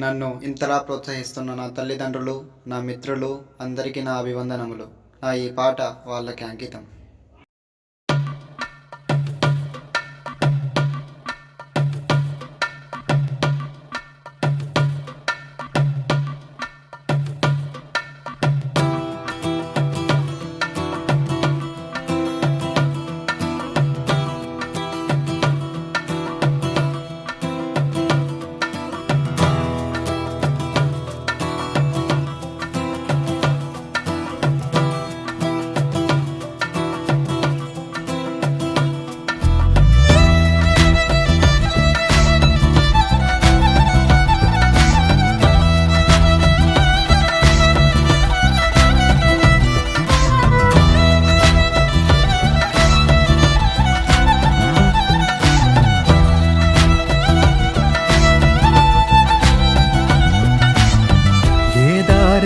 నన్ను ఇంతలా ప్రోత్సహిస్తున్న నా తల్లిదండ్రులు, నా మిత్రులు అందరికీ నా అభివందనములు. నా ఈ పాట వాళ్ళకి అంకితం.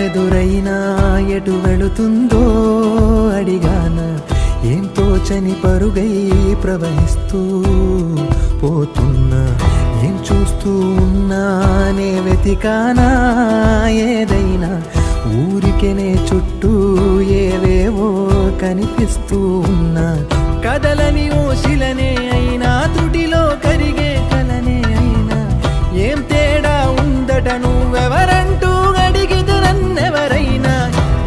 ఎదురైనా ఎటు వెళుతుందో అడిగాన, ఏం తోచని పరుగై ప్రవహిస్తూ పోతున్నా, ఏం చూస్తూ ఉన్నానే వెతికానా ఏదైనా, ఊరికెనే చుట్టూ ఏవేవో కనిపిస్తూ ఉన్నా, కదలని ఓశిలనే అయినా త్రుటిలో కరిగే కలనే అయినా, ఏం తేడా ఉందట నువ్వెవరంటూ అడిగిదు నన్నెవరైనా,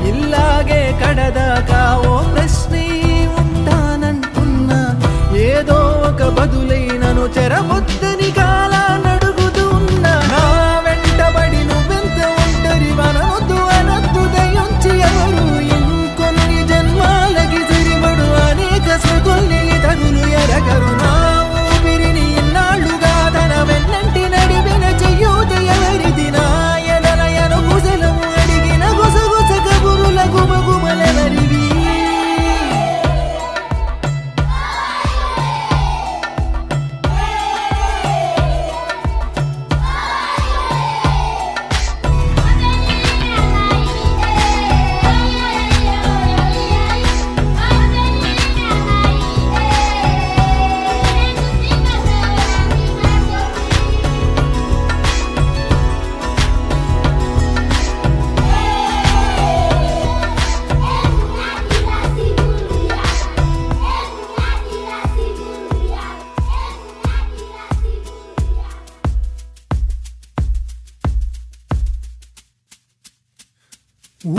ఇల్లాగే కడదాకా ఓ ప్రశ్నే ఉంటానంటున్నా, ఏదో ఒక బదులైనను చెరబొద్దని కాలానడుగుతూ ఉన్నా, నా వెంటబడి నువ్వెంత ఒంటరి వనవద్దు అనద్దు దయించి ఎవరు, ఇంకొన్ని జన్మాలకి సరిపడు అనేక సృతుల్ని తగులు ఎరగరు, నా ఊపిరిని ఇన్నాళ్ళుగా తన వెన్నంటి నడిపిన చెయ్యూత ఎవరిది, నా ఎదలయను కుశలము అడిగిన గుసగుస కబురుల గుమగుమలెవరివి.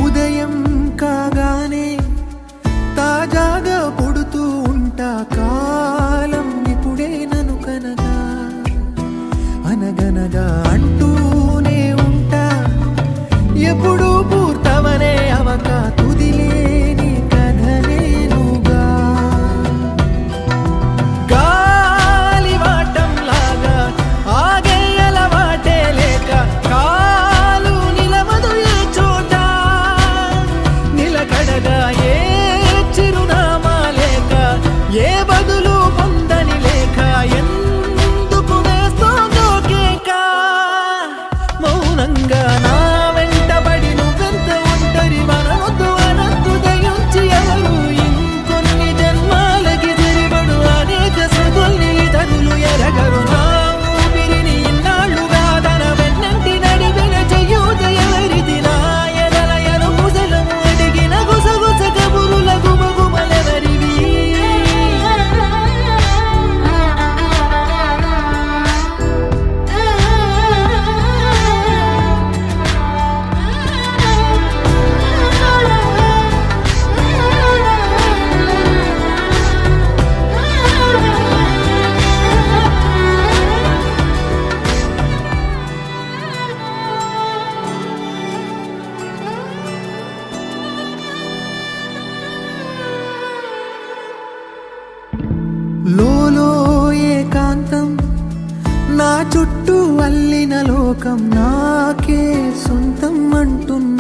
ఉదయం కాగానే తాజాగా పుడుతూ ఉంటా, కాలం ఇప్పుడే నన్ను కనగా అనగనగా అంటూనే ఉంటా, ఎప్పుడూ పూర్తవనే అవక తుదిలేని కథనేనుగా, గాలి వాటంలాగా ఆగేయల వాటే లేక, కాలు నిలవదు ఏ చోట నిలకడగా, ఏ చిరునామా లేక, ఏ బదులు పొందని లేక, ఎందుకు వేస్తోందో కేక, మౌనంగా నా వెంటబడి నువ్వెంత ఒంటరి వనవద్దు అనద్దు దయించి ఎవరు, ఇంకొన్ని జన్మాలకి సరిపడు అనేక సృతుల్ని తగులు ఎరగరు, నా ఊపిరిని ఇన్నాళ్ళుగా తన వెన్నంటి నడిపిన చెయ్యూత ఎవరిది, నా ఎదలయను కుశలము అడిగిన గుసగుస కబురుల గుమగుమలెవరివి. లోలో ఏకాంతం, నా చుట్టూ అల్లిన లోకం నాకే సొంతం అంటున్నా,